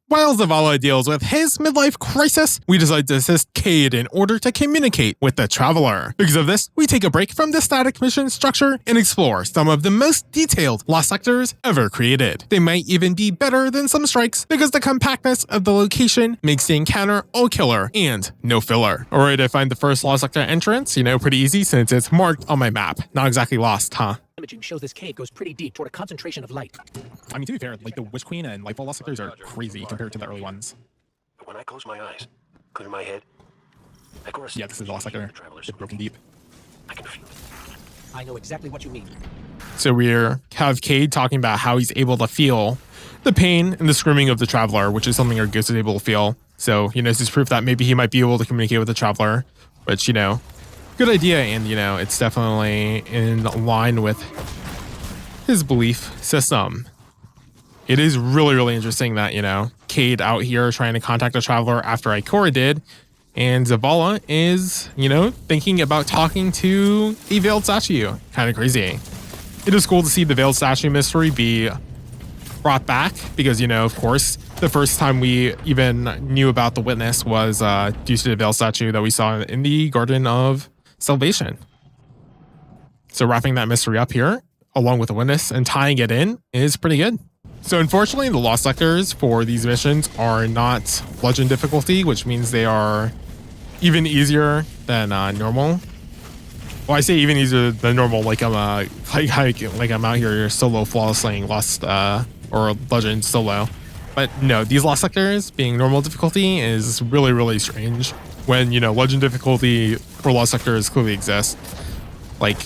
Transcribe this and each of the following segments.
While Zavala deals with his midlife crisis, we decide to assist Cade in order to communicate with the Traveler. Because of this, we take a break from the static mission structure and explore some of the most detailed lost sectors ever created. They might even be better than some strikes because the compactness of the location makes the encounter all killer and no filler. Alright, I find the first lost sector entrance, pretty easy since it's marked on my map. Not exactly lost, huh? Imaging shows this cave goes pretty deep toward a concentration of light. I mean, to be fair, like the Witch Queen and Lightfall lost sectors are crazy compared to the early ones. But when I close my eyes, clear my head, yeah, this is the lost sector. It's broken deep. I can feel it. I know exactly what you mean. So we have Cade talking about how he's able to feel the pain and the screaming of the Traveler, which is something our ghost is able to feel. So, this is proof that maybe he might be able to communicate with the Traveler, which, good idea, and it's definitely in line with his belief system. It is really, really interesting that, Cade out here trying to contact the Traveler after Ikora did, and Zavala is, thinking about talking to a veiled statue. Kind of crazy. It is cool to see the veiled statue mystery be brought back because, of course, the first time we even knew about the witness was due to the veiled statue that we saw in the Garden of Salvation. So wrapping that mystery up here, along with the witness and tying it in, is pretty good. So unfortunately, the lost sectors for these missions are not legend difficulty, which means they are even easier than normal. Well, I say even easier than normal, like I'm out here solo flawless slaying lost or legend solo. But no, these lost sectors being normal difficulty is really, really strange. When, legend difficulty for lost sectors clearly exists. Like,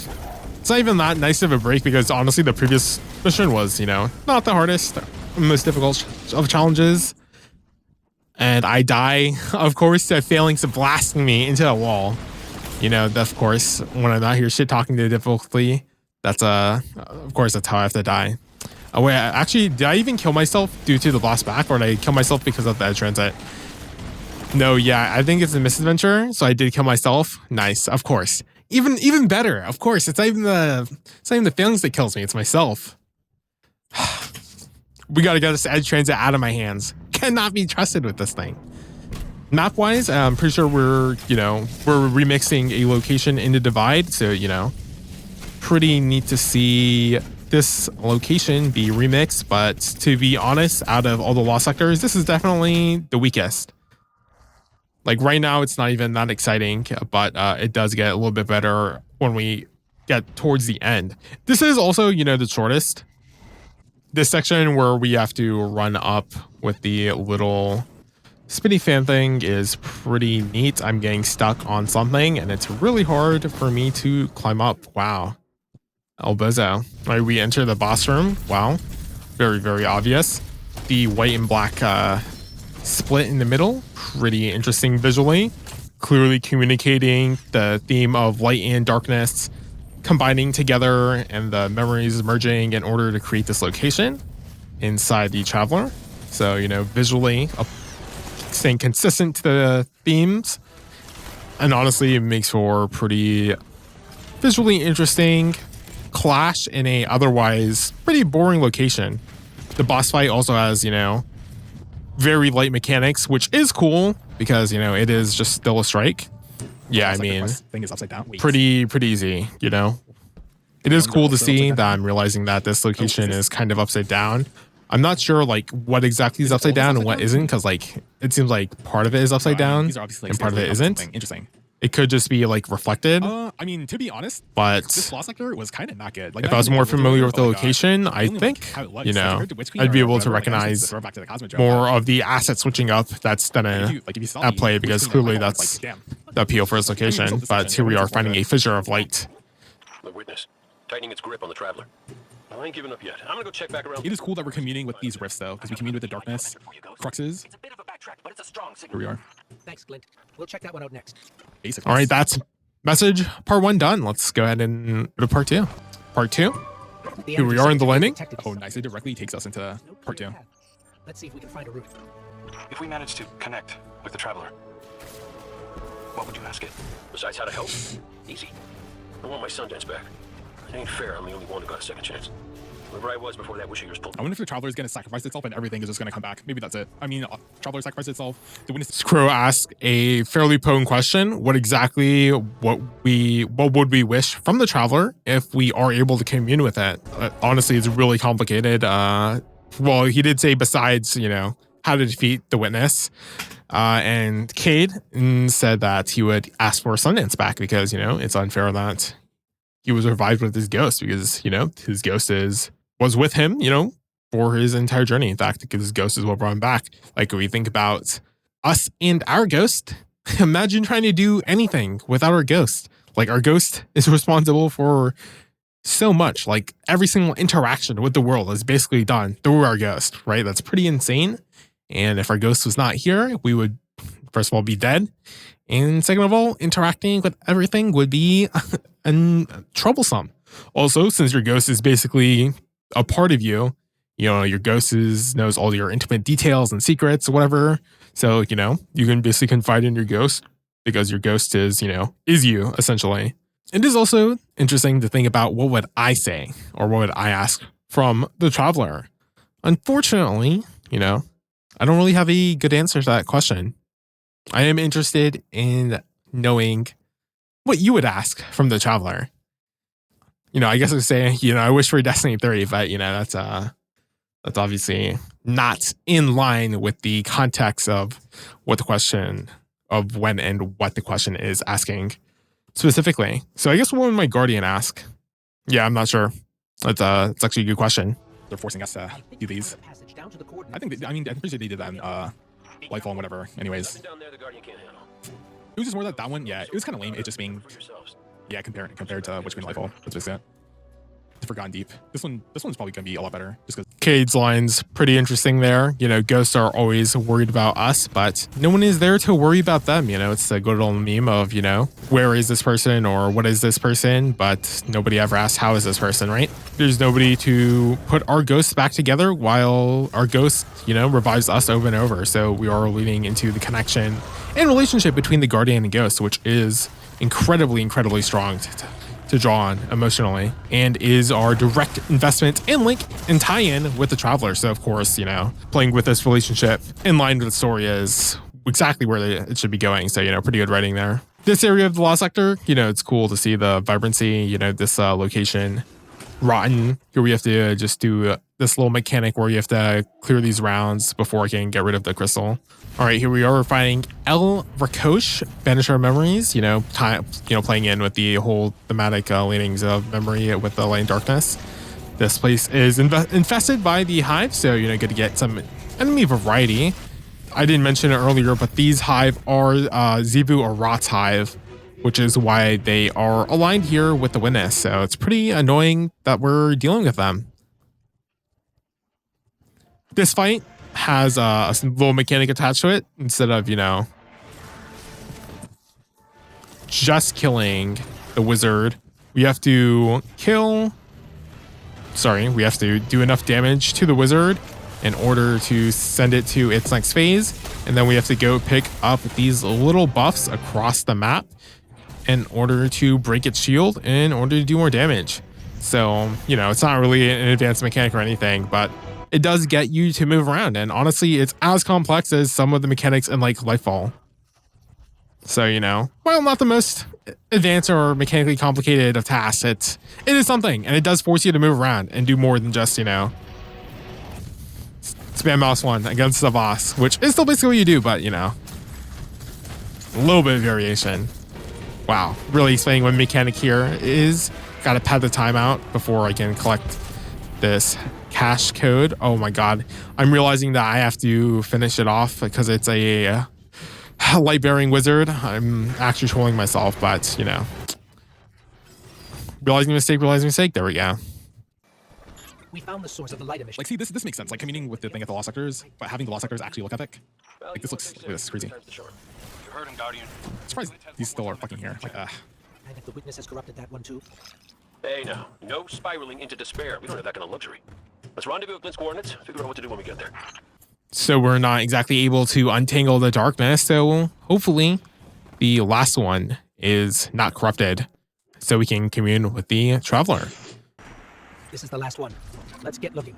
it's not even that nice of a break because honestly the previous mission was, not the hardest, most difficult of challenges. And I die, of course, to failing to blasting me into a wall. Of course, when I'm out here shit talking to difficulty, that's of course that's how I have to die. Oh wait, actually, did I even kill myself due to the blast back, or did I kill myself because of the edge transit? No, yeah, I think it's a misadventure, so I did kill myself. Nice, of course. Even better, of course. It's not even the feelings that kills me, it's myself. We gotta get this edge transit out of my hands. Cannot be trusted with this thing. Map-wise, I'm pretty sure we're remixing a location into Divide, so, pretty neat to see this location be remixed, but to be honest, out of all the lost sectors, this is definitely the weakest. Like right now, it's not even that exciting, but it does get a little bit better when we get towards the end. This is also, the shortest. This section where we have to run up with the little spinny fan thing is pretty neat. I'm getting stuck on something and it's really hard for me to climb up. Wow. Albozo. All right, we enter the boss room. Wow. Very, very obvious. The white and black split in the middle. Pretty interesting visually. Clearly communicating the theme of light and darkness combining together and the memories merging in order to create this location inside the Traveler. So, visually staying consistent to the themes. And honestly, it makes for pretty visually interesting clash in a otherwise pretty boring location. The boss fight also has, very light mechanics, which is cool because, it is just still a strike. Yeah, I mean, thing is upside down. pretty easy, It is cool to see that I'm realizing that this location is kind of upside down. I'm not sure what exactly is upside down and what isn't, because it seems like part of it is upside down and part of it isn't. Interesting. It could just be reflected. I mean, to be honest, but this lost sector was kind of not good. If I was more familiar with the location, I think, I'd be able to recognize more of the asset switching up that's done at play, because clearly that's the appeal for this location. But here we are finding a fissure of light. The witness, tightening its grip on the Traveler. I ain't giving up yet. I'm gonna go check back around. It is cool that we're communing with these rifts, though, because we commune with the darkness, cruxes. It's a bit of a backtrack, but it's a strong signal. Here we are. Thanks, Clint. We'll check that one out next. Basic. All right, that's message part 1 done. Let's go ahead and go to part 2. Part 2. Here we are in the landing. Oh, nice. It directly takes us into part 2. Let's see if we can find a route. If we manage to connect with the Traveler, what would you ask it? Besides how to help? Easy. I want my Sundance back. It ain't fair. I'm the only one who got a second chance. Wherever I was before that wishing was pulled. I wonder if the Traveler is going to sacrifice itself and everything is just going to come back. Maybe that's it. I mean, Traveler sacrificed itself. The witness. Crow asked a fairly potent question. What would we wish from the Traveler if we are able to commune with it? Honestly, it's really complicated. Well, he did say besides, how to defeat the witness. And Cade said that he would ask for SmallAnt back because, it's unfair that he was revived with his ghost because, his ghost was with him, for his entire journey. In fact, because his ghost is what brought him back. Like, if we think about us and our ghost, imagine trying to do anything without our ghost. Like, our ghost is responsible for so much. Like, every single interaction with the world is basically done through our ghost, right? That's pretty insane. And if our ghost was not here, we would, first of all, be dead. And second of all, interacting with everything would be troublesome. Also, since your ghost is basically a part of you, your ghost knows all your intimate details and secrets, whatever. So, you can basically confide in your ghost because your ghost is you, essentially. It is also interesting to think about what would I say or what would I ask from the Traveler. Unfortunately, I don't really have a good answer to that question. I am interested in knowing what you would ask from the Traveler. I guess I would say, I wish for Destiny 3, but, that's obviously not in line with the context of what the question of when and what the question is asking specifically. So I guess what would my Guardian ask? Yeah, I'm not sure. It's actually a good question. They're forcing us to do these. I think, I'm pretty sure they did that in Lightfall and whatever. Anyways. Down there, the Guardian can't handle. It was just more that one, yeah, it was kind of lame. It just being, For yourselves. yeah, compared to Witchqueen Lightfall. That's just it. Forgotten Deep. This one's probably gonna be a lot better just because Cade's line's pretty interesting there. Ghosts are always worried about us, but no one is there to worry about them. It's a good old meme of, where is this person or what is this person? But nobody ever asks, how is this person, right? There's nobody to put our ghosts back together while our ghost, revives us over and over. So we are leading into the connection and relationship between the Guardian and Ghost, which is incredibly, incredibly strong to draw on emotionally and is our direct investment and link and tie-in with the Traveler. So of course, playing with this relationship in line with the story is exactly where it should be going. So, pretty good writing there. This area of the Lost Sector, it's cool to see the vibrancy, this location rotten. Here we have to just do this little mechanic where you have to clear these rounds before I can get rid of the crystal. All right, here we are. We're finding El Rakosh, Banish Our Memories, playing in with the whole thematic leanings of memory with the light and darkness. This place is infested by the hive, so you're going to get some enemy variety. I didn't mention it earlier, but these hive are Zebu or Rot's hive, which is why they are aligned here with the witness. So it's pretty annoying that we're dealing with them. This fight has a little mechanic attached to it instead of, just killing the wizard. We have to do enough damage to the wizard in order to send it to its next phase. And then we have to go pick up these little buffs across the map in order to break its shield in order to do more damage. So, it's not really an advanced mechanic or anything, but it does get you to move around. And honestly, it's as complex as some of the mechanics in like Lightfall. So, while not the most advanced or mechanically complicated of tasks, it is something. And it does force you to move around and do more than just, spam mouse 1 against the boss, which is still basically what you do, but, a little bit of variation. Wow, really explaining what mechanic here is. Gotta pad the timeout before I can collect this cache code. Oh my god. I'm realizing that I have to finish it off because it's a light-bearing wizard. I'm actually trolling myself, but, realizing mistake. There we go. We found the source of the light emission. like, see, this makes sense. Like communing with the thing at the Lost Sectors, but having the Lost Sectors actually look epic. Like this looks crazy. You heard him, Guardian. I'm surprised these still are fucking here. Like, And if the witness has corrupted that one too? Hey, now, no spiraling into despair. We don't have that kind of luxury. Let's rendezvous at Glint's coordinates. Figure out what to do when we get there. So we're not exactly able to untangle the darkness. So hopefully the last one is not corrupted so we can commune with the Traveler. This is the last one. Let's get looking.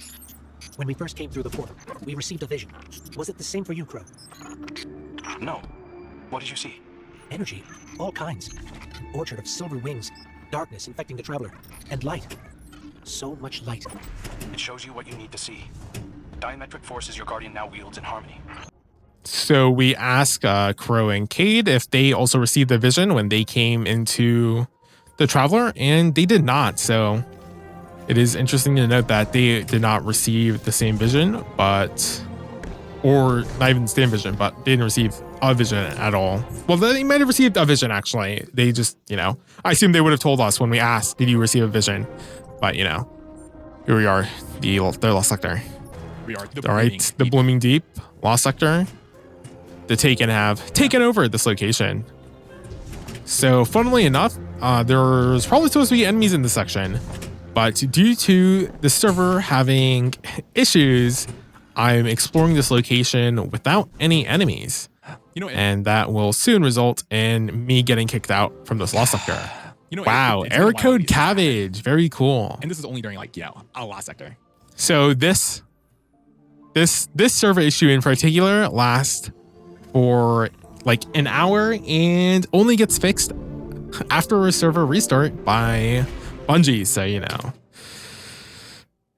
When we first came through the portal, we received a vision. Was it the same for you, Crow? No. What did you see? Energy, all kinds. An orchard of silver wings, darkness infecting the traveler, and light. So much light. It shows you what you need to see. Diametric forces your guardian now wields in harmony. So we ask Crow and Cade if they also received the vision when they came into the Traveler, and they did not. So it is interesting to note that they did not receive the same vision, or not even the same vision, but they didn't receive a vision at all. Well, they might have received a vision, actually. They just, I assume they would have told us when we asked, did you receive a vision? But, here we are, their lost sector. We are The Blooming Deep, lost sector. The Taken have taken over this location. So, funnily enough, there's probably supposed to be enemies in this section, but due to the server having issues, I'm exploring this location without any enemies. And that will soon result in me getting kicked out from this lost sector. Wow, error code cabbage, very cool. And this is only during a lost sector. So this server issue in particular lasts for an hour and only gets fixed after a server restart by Bungie. So,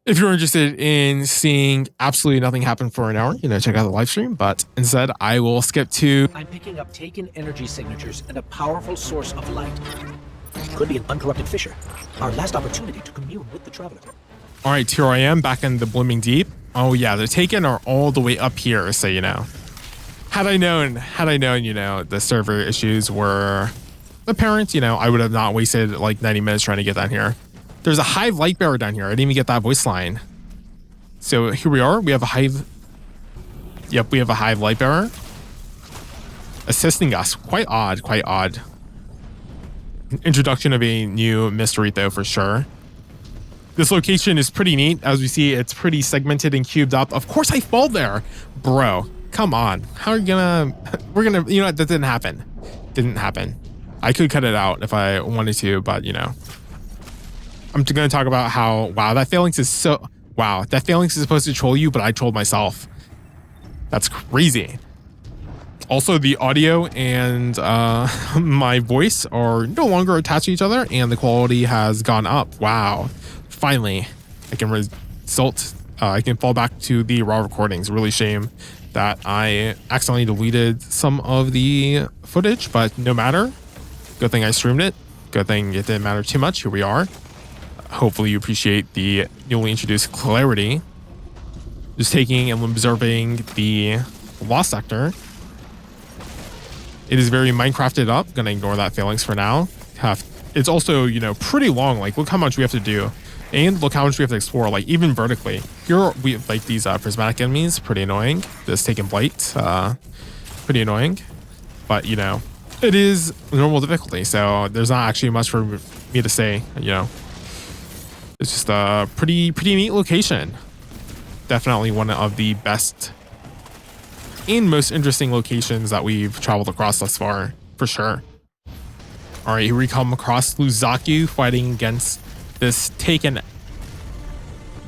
if you're interested in seeing absolutely nothing happen for an hour, check out the live stream. But instead, I will skip to... I'm picking up taken energy signatures and a powerful source of light. Could be an uncorrupted fissure. Our last opportunity to commune with the traveler. All right, here I am back in the Blooming Deep. Oh yeah, the Taken are all the way up here, so Had I known, the server issues were apparent, I would have not wasted 90 minutes trying to get down here. There's a Hive light bearer down here. I didn't even get that voice line. So here we are. We have a Hive. Yep, we have a Hive light bearer assisting us. Quite odd. Introduction of a new mystery, though, for sure. This location is pretty neat. As we see, it's pretty segmented and cubed up. Of course I fall there. Bro, come on. How are you gonna... We're gonna... that didn't happen. Didn't happen. I could cut it out if I wanted to, but, I'm going to talk about how, wow, that phalanx is so... Wow, that phalanx is supposed to troll you, but I trolled myself. That's crazy. Also, the audio and my voice are no longer attached to each other, and the quality has gone up. Wow. Finally, I can fall back to the raw recordings. Really shame that I accidentally deleted some of the footage, but no matter. Good thing I streamed it. Good thing it didn't matter too much. Here we are. Hopefully you appreciate the newly introduced clarity. Just taking and observing the lost sector. It is very Minecrafted up. Gonna ignore that phalanx for now. It's also, pretty long. Look how much we have to do. And look how much we have to explore, even vertically. Here we have these prismatic enemies, pretty annoying. This Taken Blight, pretty annoying. But, it is normal difficulty, so there's not actually much for me to say, It's just a pretty neat location. Definitely one of the best and most interesting locations that we've traveled across thus far, for sure. All right, here we come across Luzaku fighting against this Taken,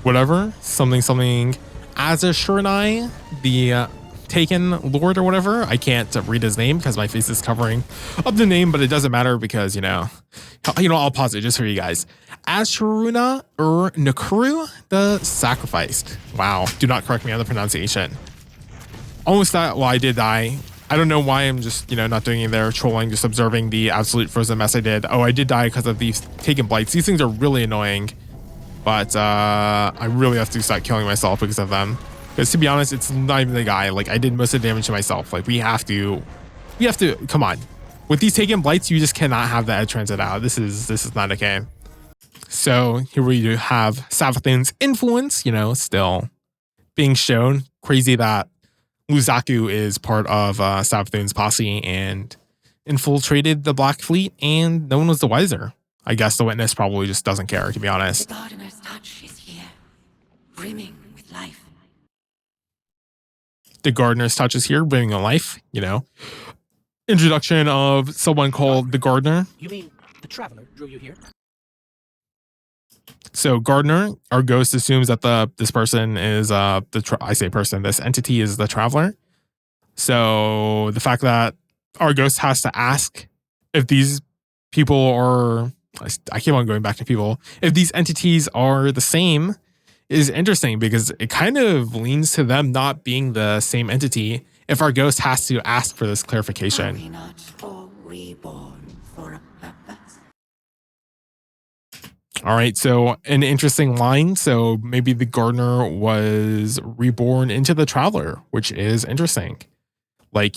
whatever, something Aztecross, the Taken Lord or whatever. I can't read his name because my face is covering up the name, but it doesn't matter because, I'll pause it just for you guys. Aztecross or Nakuru, the Sacrificed. Wow, do not correct me on the pronunciation. Almost that, well, I did die. I don't know why I'm just, not doing it there, trolling, just observing the absolute frozen mess I did. Oh, I did die because of these Taken Blights. These things are really annoying, but I really have to start killing myself because of them. Because to be honest, it's not even the guy. I did most of the damage to myself. We have to, come on. With these Taken Blights, you just cannot have that transit out. This is not okay. So here we do have Savathun's influence, still being shown. Crazy that Luzaku is part of Savathun's posse and infiltrated the Black Fleet, and no one was the wiser. I guess the witness probably just doesn't care, to be honest. The gardener's touch is here, brimming with life. The gardener's touch is here, brimming with life, Introduction of someone called the gardener. You mean the traveler drew you here? So Gardner, our ghost, assumes that this person is this entity is the traveler. So the fact that our ghost has to ask if these people are, I keep on going back to people, if these entities are the same is interesting because it kind of leans to them not being the same entity if our ghost has to ask for this Are clarification. we not all reborn for a purpose? All right, so an interesting line. So maybe the gardener was reborn into the traveler, which is interesting. Like,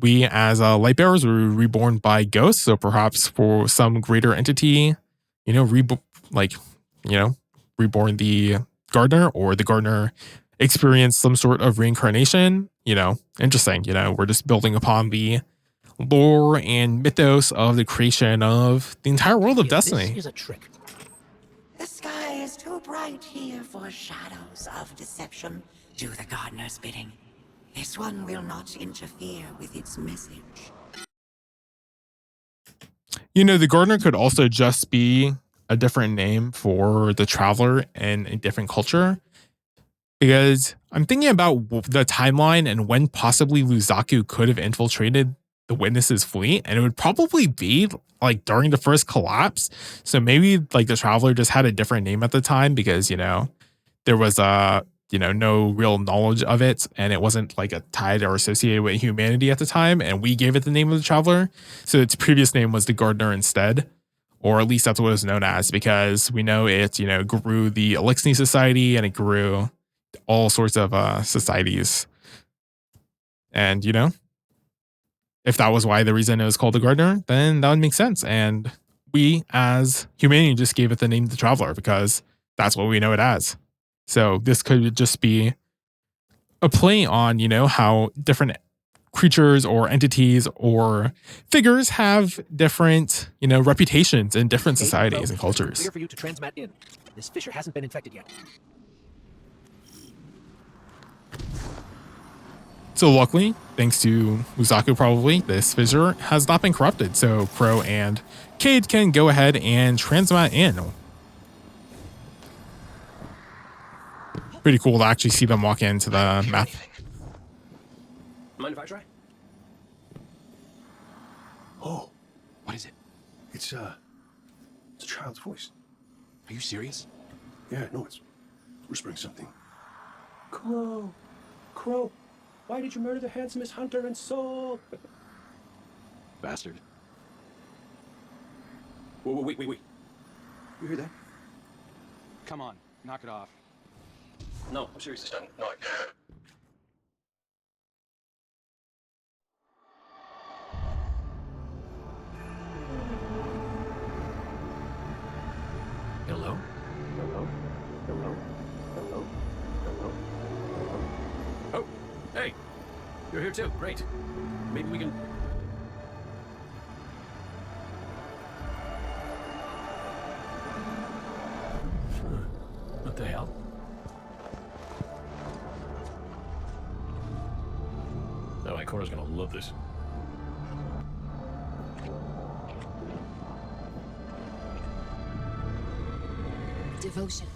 we as light bearers were reborn by ghosts, so perhaps for some greater entity, reborn the gardener, or the gardener experienced some sort of reincarnation. Interesting. We're just building upon the lore and mythos of the creation of the entire world of If Destiny. This is a trick. The sky is too bright here for shadows of deception. Do the gardener's bidding. This one will not interfere with its message. The gardener could also just be a different name for the traveler in a different culture. Because I'm thinking about the timeline and when possibly Luzaku could have infiltrated the Witness's fleet, and it would probably be like during the first collapse. So maybe like the traveler just had a different name at the time because, there was no real knowledge of it, and it wasn't like a tied or associated with humanity at the time, and we gave it the name of the traveler. So its previous name was the gardener instead, or at least that's what it was known as, because we know it, grew the Elixni Society, and it grew all sorts of societies. And, if that was why the reason it was called the gardener, then that would make sense. And we as humanity just gave it the name of the traveler because that's what we know it as. So this could just be a play on, how different creatures or entities or figures have different, reputations in different societies and cultures. Clear for you to transmat in. This fissure hasn't been infected yet. So luckily, thanks to Luzaku probably, this fissure has not been corrupted. So Crow and Cade can go ahead and transmat in. Pretty cool to actually see them walk into the map. Mind if I try? Oh, what is it? It's a child's voice. Are you serious? Yeah, no, it's whispering something. Crow, why did you murder the handsomest hunter in Seoul? Bastard. Whoa, wait. You hear that? Come on, knock it off. No, I'm serious this time. No, Hello? Oh, hey, you're here too. Great. Maybe we can. What the hell? Oh, my Cora's gonna love this. Devotion.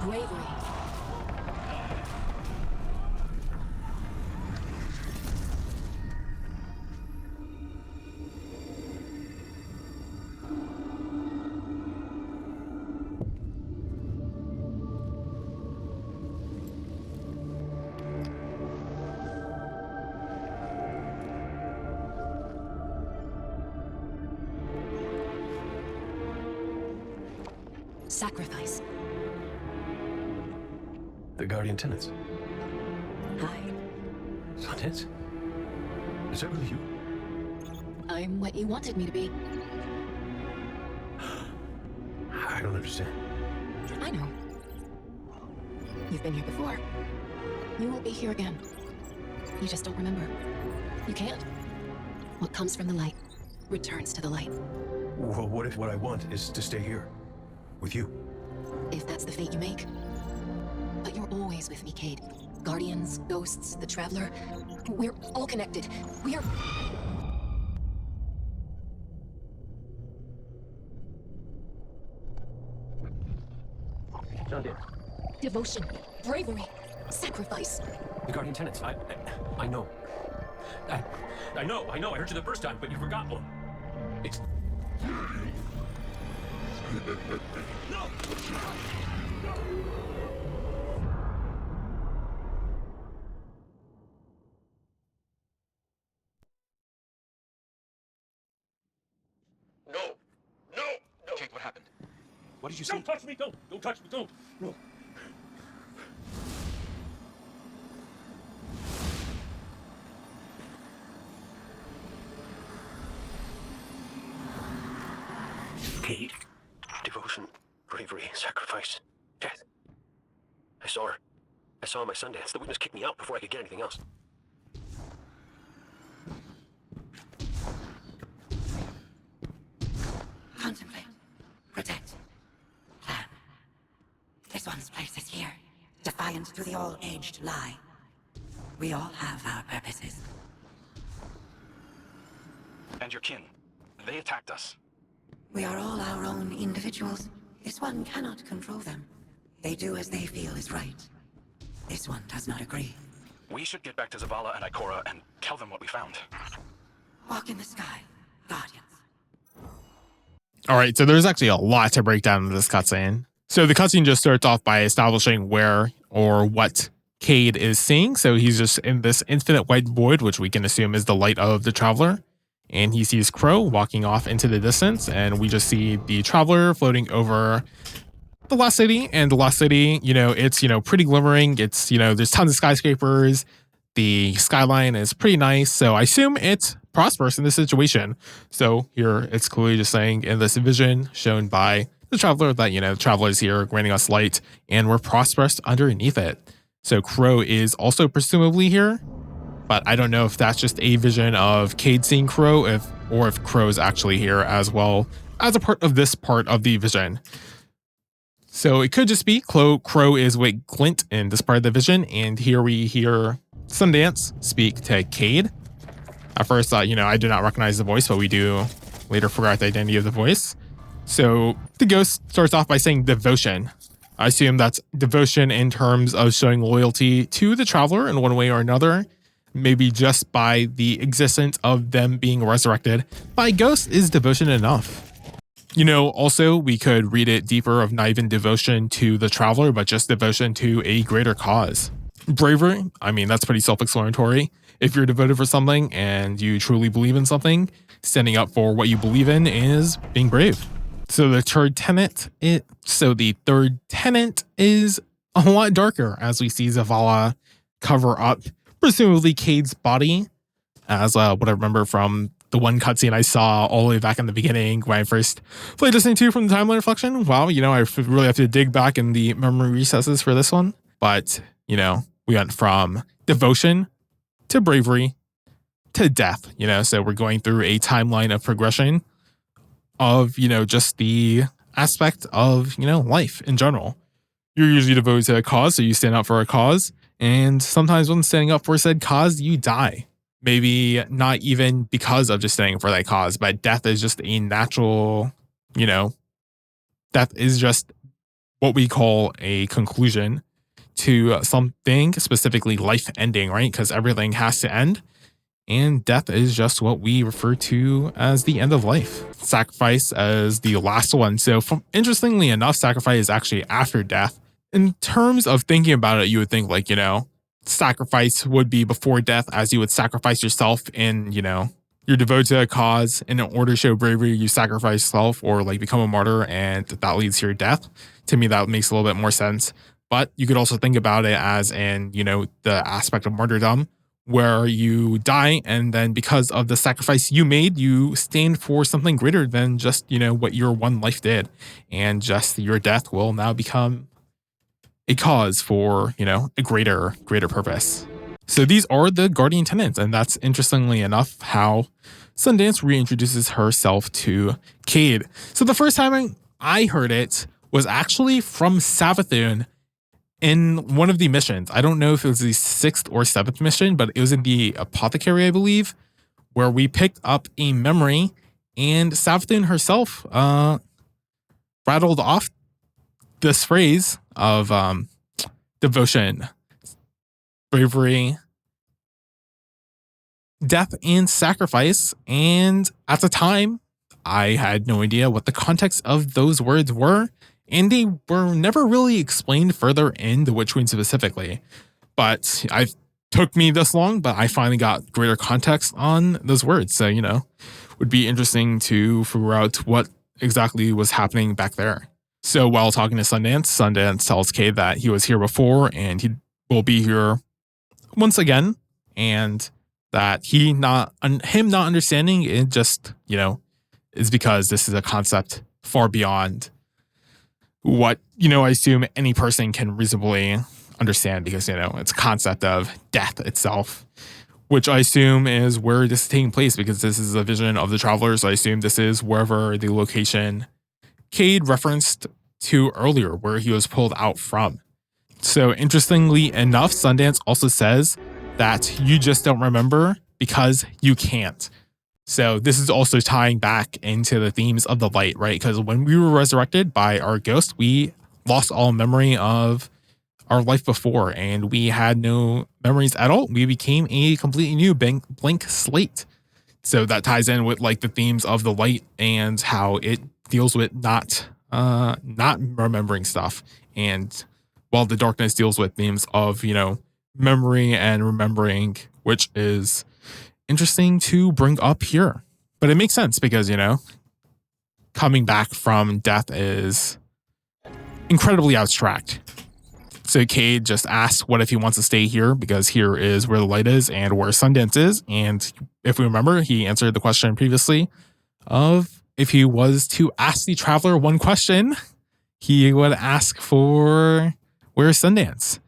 Bravery. Sacrifice. The Guardian Tenants. Hi. Tenants? Is that really you? I'm what you wanted me to be. I don't understand. I know. You've been here before. You will be here again. You just don't remember. You can't. What comes from the light returns to the light. Well, what if what I want is to stay here? With you? If that's the fate you make. But you're always with me, Cade. Guardians, ghosts, the Traveler. We're all connected. We're... Devotion, bravery, sacrifice. The Guardian tenants. I know. I know. I heard you the first time, but you forgot one. It's... No! No! Kate, what happened? What did you see? Don't touch me! Don't touch me! Don't! No. Kate. Devotion, bravery, sacrifice, death. I saw her. I saw her in my Sundance. The witness kicked me out before I could get anything else. Contemplate. Protect. Plan. This one's place is here. Defiant to the all-aged lie. We all have our purposes. And your kin. They attacked us. We are all our own individuals. This one cannot control them. They do as they feel is right. This one does not agree. We should get back to Zavala and Ikora and tell them what we found. Walk in the sky, Guardians. All right, so there's actually a lot to break down in this cutscene. So the cutscene just starts off by establishing where or what Cade is seeing. So he's just in this infinite white void, which we can assume is the light of the Traveler. And he sees Crow walking off into the distance, and we just see the Traveler floating over the Lost City. And the Lost City, it's, pretty glimmering. It's, there's tons of skyscrapers. The skyline is pretty nice. So I assume it's prosperous in this situation. So here it's clearly just saying in this vision shown by the Traveler that, the Traveler is here granting us light and we're prosperous underneath it. So Crow is also presumably here. But I don't know if that's just a vision of Cade seeing Crow, or if Crow's actually here as well as a part of this part of the vision. So it could just be Crow is with Glint in this part of the vision, and here we hear Sundance speak to Cade. At first, I did not recognize the voice, but we do later figure out the identity of the voice. So the ghost starts off by saying devotion. I assume that's devotion in terms of showing loyalty to the Traveler in one way or another. Maybe just by the existence of them being resurrected by ghosts is devotion enough. Also, we could read it deeper of not even devotion to the Traveler, but just devotion to a greater cause. Bravery, that's pretty self-explanatory. If you're devoted for something and you truly believe in something, standing up for what you believe in is being brave. So the third tenet is a lot darker as we see Zavala cover up presumably Cade's body, as what I remember from the one cutscene I saw all the way back in the beginning when I first played this thing too from the timeline reflection. Wow, I really have to dig back in the memory recesses for this one. But, we went from devotion to bravery to death, so we're going through a timeline of progression of, just the aspect of, life in general. You're usually devoted to a cause, so you stand up for a cause. And sometimes when standing up for said cause, you die. Maybe not even because of just standing for that cause, but death is just a natural, death is just what we call a conclusion to something, specifically life ending, right? Because everything has to end. And death is just what we refer to as the end of life. Sacrifice as the last one. So interestingly enough, sacrifice is actually after death. In terms of thinking about it, you would think sacrifice would be before death, as you would sacrifice yourself in, you're devoted to a cause, and in order to show bravery, you sacrifice yourself or become a martyr, and that leads to your death. To me, that makes a little bit more sense. But you could also think about it as in, the aspect of martyrdom, where you die, and then because of the sacrifice you made, you stand for something greater than just, what your one life did. And just your death will now become a cause for, a greater purpose. So these are the Guardian tenets, and that's interestingly enough how Sundance reintroduces herself to Cade. So the first time I heard it was actually from Savathun in one of the missions, I don't know if it was the 6th or 7th mission, but it was in the apothecary, I believe, where we picked up a memory and Savathun herself rattled off this phrase of devotion, bravery, death, and sacrifice. And at the time, I had no idea what the context of those words were, and they were never really explained further in The Witch Queen specifically. But it took me this long, but I finally got greater context on those words. So, would be interesting to figure out what exactly was happening back there. So while talking to Sundance tells Cade that he was here before and he will be here once again, and that him not understanding it just, is because this is a concept far beyond what, I assume any person can reasonably understand, because, it's a concept of death itself, which I assume is where this is taking place, because this is a vision of the travelers. I assume this is wherever the location Cade referenced to earlier, where he was pulled out from. So interestingly enough, Sundance also says that you just don't remember because you can't. So this is also tying back into the themes of the light, right? Because when we were resurrected by our ghost, we lost all memory of our life before, and we had no memories at all. We became a completely new blank slate. So that ties in with like the themes of the light and how it deals with not remembering stuff. And while the darkness deals with themes of, memory and remembering, which is interesting to bring up here. But it makes sense because, coming back from death is incredibly abstract. So Cade just asks what if he wants to stay here, because here is where the light is and where Sundance is. And if we remember, he answered the question previously of if he was to ask the traveler one question, he would ask for where's Sundance.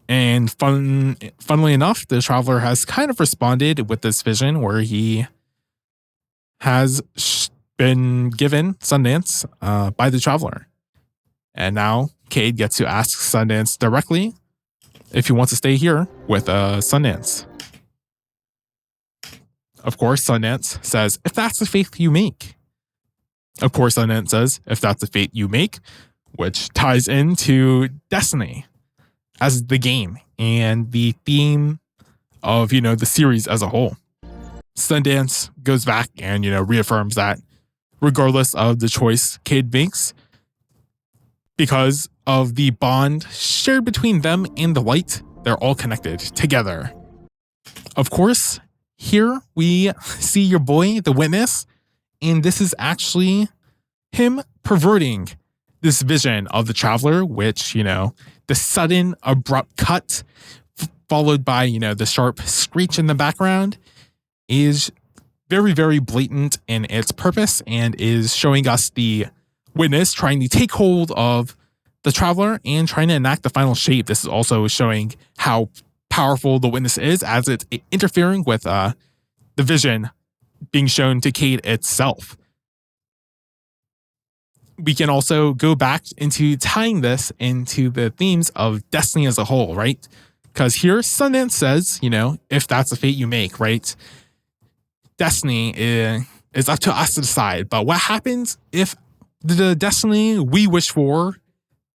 And funnily enough, the traveler has kind of responded with this vision where he has been given Sundance by the traveler. And now Cade gets to ask Sundance directly if he wants to stay here with Sundance. Of course, Sundance says, if that's the faith you make. Of course, Sundance says, if that's the fate you make, which ties into Destiny as the game and the theme of, the series as a whole. Sundance goes back and, reaffirms that regardless of the choice Cade makes, because of the bond shared between them and the light, they're all connected together. Of course, here we see your boy, the witness, and this is actually him perverting this vision of the traveler, which, the sudden abrupt cut followed by, the sharp screech in the background is very, very blatant in its purpose and is showing us the witness trying to take hold of the traveler and trying to enact the final shape. This is also showing how powerful the witness is as it's interfering with the vision being shown to Cade itself. We can also go back into tying this into the themes of Destiny as a whole, right? Because here Sundance says, if that's the fate you make, right? Destiny is up to us to decide. But what happens if the destiny we wish for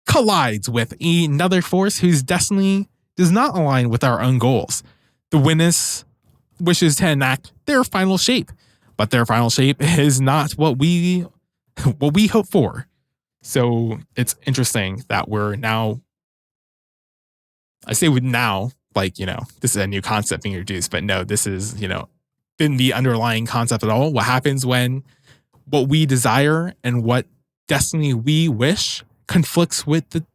collides with another force whose destiny does not align with our own goals? The witness wishes to enact their final shape, but their final shape is not what we hope for. So it's interesting that we're now, I say with now, like, this is a new concept being introduced, but no, this is, been the underlying concept at all. What happens when what we desire and what destiny we wish conflicts with the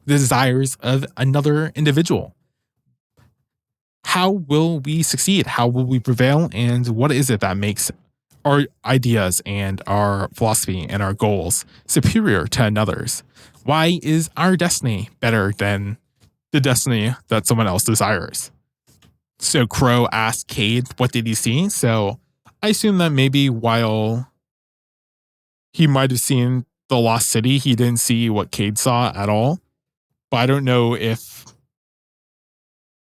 desires of another individual? How will we succeed? How will we prevail? And what is it that makes our ideas and our philosophy and our goals superior to another's? Why is our destiny better than the destiny that someone else desires? So Crow asked Cade, what did he see? So I assume that maybe while he might have seen the Lost City, he didn't see what Cade saw at all. but I don't know if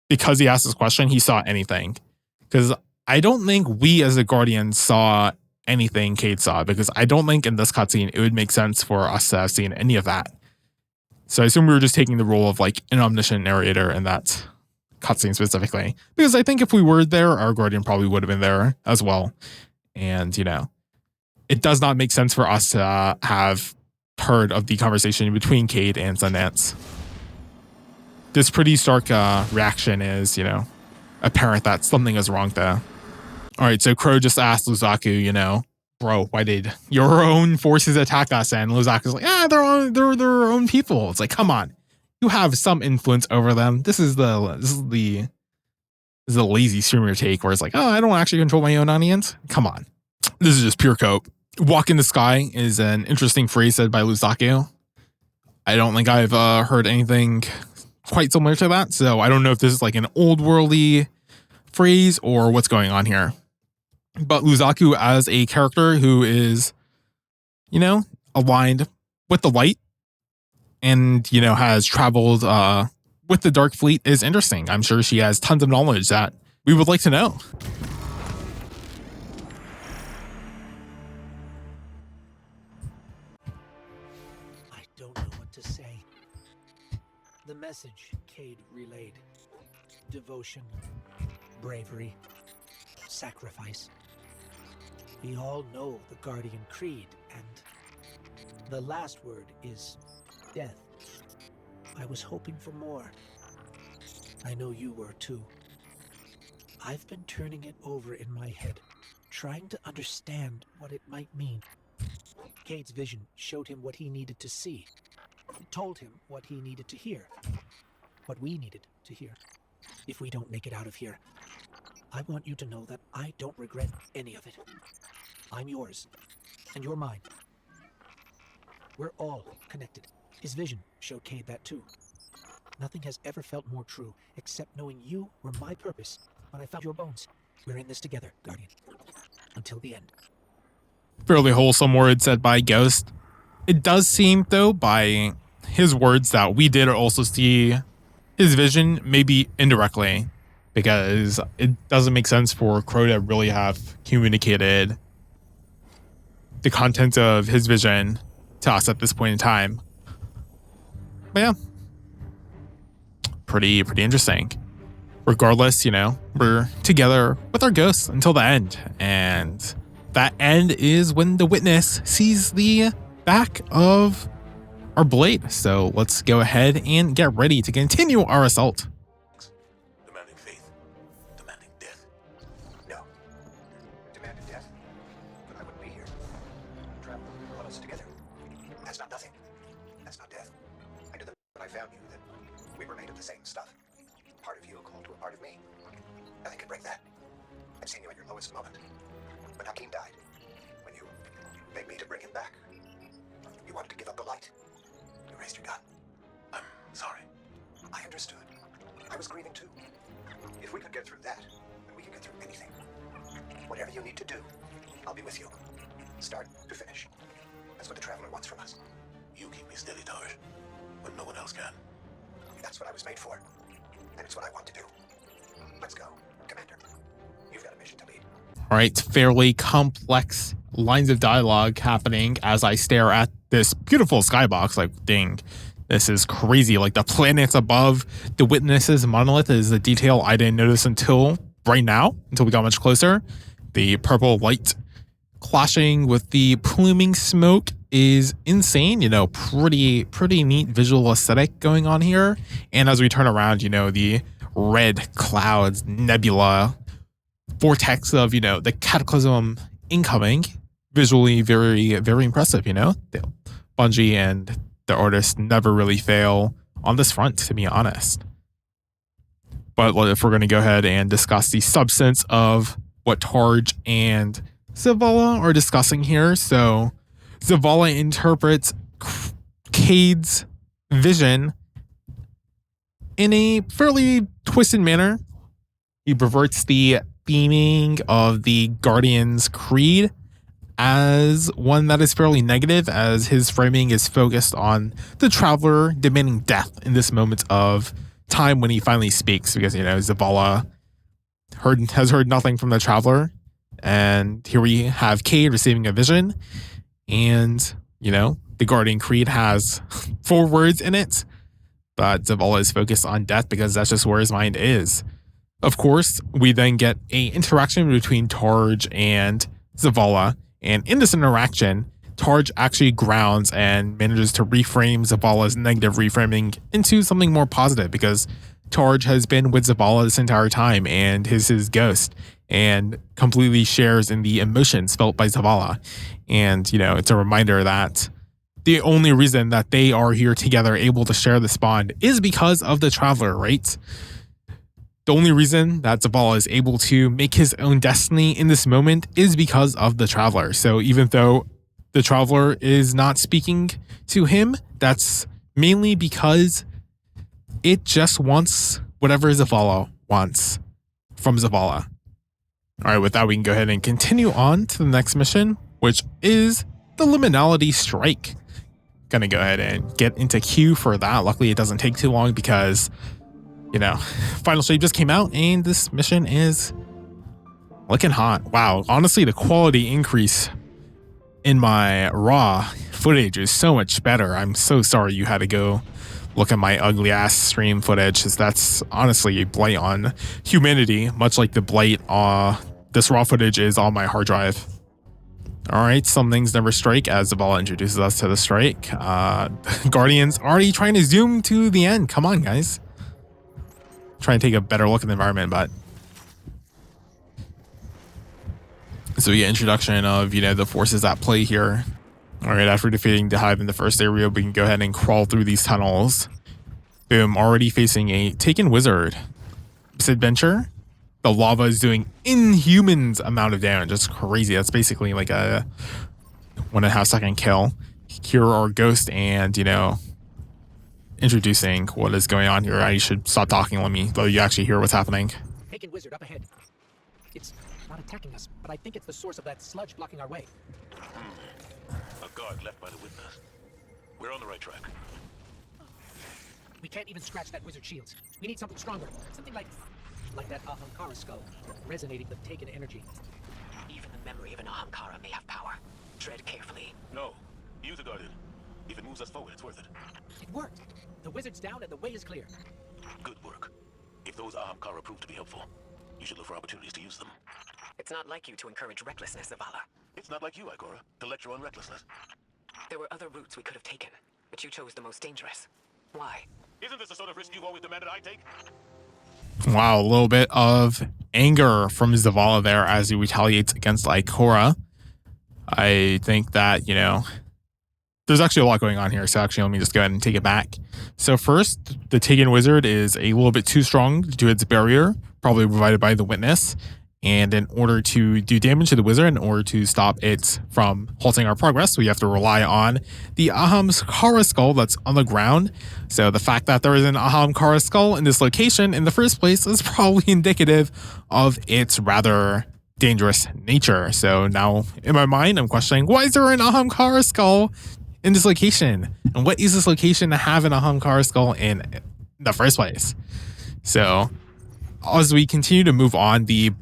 because he asked this question, he saw anything. Because I don't think we as the Guardians saw anything Cade saw, because I don't think in this cutscene it would make sense for us to have seen any of that. So I assume we were just taking the role of like an omniscient narrator in that cutscene specifically. Because I think if we were there, our Guardian probably would have been there as well. And, you know, it does not make sense for us to have heard of the conversation between Cade and Sundance. This pretty stark reaction is, you know, apparent that something is wrong there. All right, so Crow just asked Luzaku, you know, bro, why did your own forces attack us? And Luzaku's like, they're their own people. It's like, come on, you have some influence over them. This is the lazy streamer take where it's like, oh, I don't actually control my own audience. Come on, this is just pure cope. Walk in the sky is an interesting phrase said by Luzaku. I don't think I've heard anything quite similar to that, so I don't know if this is like an old worldly phrase or what's going on here. But Luzaku as a character who is, you know, aligned with the light and, you know, has traveled with the Dark Fleet is interesting. I'm sure she has tons of knowledge that we would like to know. I don't know what to say. The message Cade relayed. Devotion, bravery, sacrifice. We all know the Guardian Creed, and the last word is death. I was hoping for more. I know you were too. I've been turning it over in my head, trying to understand what it might mean. Cade's vision showed him what he needed to see. It told him what he needed to hear. What we needed to hear. If we don't make it out of here, I want you to know that I don't regret any of it. I'm yours, and you're mine. We're all connected. His vision showed Cade that too. Nothing has ever felt more true, except knowing you were my purpose when I found your bones. We're in this together, Guardian. Until the end. Fairly wholesome words said by Ghost. It does seem, though, by his words that we did also see his vision, maybe indirectly, because it doesn't make sense for Crow to really have communicated the contents of his vision to us at this point in time. But yeah, pretty interesting. Regardless, you know, we're together with our ghosts until the end, and that end is when the witness sees the back of our blade. So let's go ahead and get ready to continue our assault. Demanding faith. Demanding death. No. Demanded death. But I wouldn't be here. Travel brought us together. That's not nothing. That's not death. I knew that when I found you that we were made of the same stuff. Part of you called to a part of me. Nothing could break that. I've seen you at your lowest moment. When Hakim died. When you begged me to bring him back. You wanted to give up the light. You raised your gun. I'm sorry. I understood. I was grieving too. If we could get through that, then we can get through anything. Whatever you need to do, I'll be with you. Start to finish. That's what the Traveler wants from us. You keep me steady, Taj, when no one else can. That's what I was made for. And it's what I want to do. Let's go, Commander. You've got a mission to lead. All right, fairly complex lines of dialogue happening as I stare at this beautiful skybox. Like, dang, this is crazy. Like, the planets above the Witness's monolith is a detail I didn't notice until right now, until we got much closer. The purple light clashing with the pluming smoke is insane. You know, pretty neat visual aesthetic going on here. And as we turn around, you know, the red clouds, nebula, vortex of, you know, the cataclysm incoming, visually very impressive. You know, the Bungie and the artists never really fail on this front, to be honest. But if we're going to go ahead and discuss the substance of what Tarj and Zavala are discussing here. So Zavala interprets Cade's vision in a fairly twisted manner. He perverts the theming of the Guardian's creed as one that is fairly negative, as his framing is focused on the Traveler demanding death in this moment of time when he finally speaks, because, you know, Zavala has heard nothing from the Traveler, and here we have Cade receiving a vision, and, you know, the Guardian Creed has 4 words in it, but Zavala is focused on death because that's just where his mind is. Of course, we then get a interaction between Targe and Zavala, and in this interaction, Targe actually grounds and manages to reframe Zavala's negative reframing into something more positive, because Targe has been with Zavala this entire time and is his ghost and completely shares in the emotions felt by Zavala. And, you know, it's a reminder that the only reason that they are here together able to share this bond is because of the Traveler, right? The only reason that Zavala is able to make his own destiny in this moment is because of the Traveler. So even though the Traveler is not speaking to him, that's mainly because it just wants whatever Zavala wants from Zavala. All right, with that, we can go ahead and continue on to the next mission, which is the Liminality Strike. Gonna go ahead and get into queue for that. Luckily, it doesn't take too long because, you know, Final Shape just came out and this mission is looking hot. Wow, honestly, the quality increase in my raw footage is so much better. I'm so sorry you had to go look at my ugly ass stream footage, because that's honestly a blight on humanity, much like the blight this raw footage is on my hard drive. All right, some things never strike, as Zavala introduces us to the strike. Guardians already trying to zoom to the end. Come on, guys. Trying to take a better look at the environment, but so we get introduction of, you know, the forces at play here. All right, after defeating the Hive in the first area, we can go ahead and crawl through these tunnels. Boom, already facing a Taken Wizard. This adventure, the lava is doing inhumans amount of damage. It's crazy. That's basically like a 1.5 second kill. Cure our ghost, and, you know, introducing what is going on here. I should stop talking. Let you actually hear what's happening. Taken Wizard up ahead. It's not attacking us, but I think it's the source of that sludge blocking our way. A guard left by the witness. We're on the right track. We can't even scratch that wizard shields. We need something stronger. Something like that Ahamkara skull, resonating with Taken energy. Even the memory of an Ahamkara may have power. Tread carefully. No. Use the Guardian. If it moves us forward, it's worth it. It worked. The wizard's down and the way is clear. Good work. If those Ahamkara prove to be helpful, you should look for opportunities to use them. It's not like you to encourage recklessness, Zavala. It's not like you, Ikora, to lecture on recklessness. There were other routes we could have taken, but you chose the most dangerous. Why? Isn't this the sort of risk you've always demanded I take? Wow, a little bit of anger from Zavala there as he retaliates against Ikora. I think that, you know, there's actually a lot going on here, so actually let me just go ahead and take it back. So first, the Taken Wizard is a little bit too strong to its barrier, probably provided by the witness. And in order to do damage to the wizard, in order to stop it from halting our progress, we have to rely on the Ahamkara skull that's on the ground. So the fact that there is an Ahamkara skull in this location in the first place is probably indicative of its rather dangerous nature. So now in my mind, I'm questioning, why is there an Ahamkara skull in this location? And what is this location to have an Ahamkara skull in the first place? So as we continue to move on, the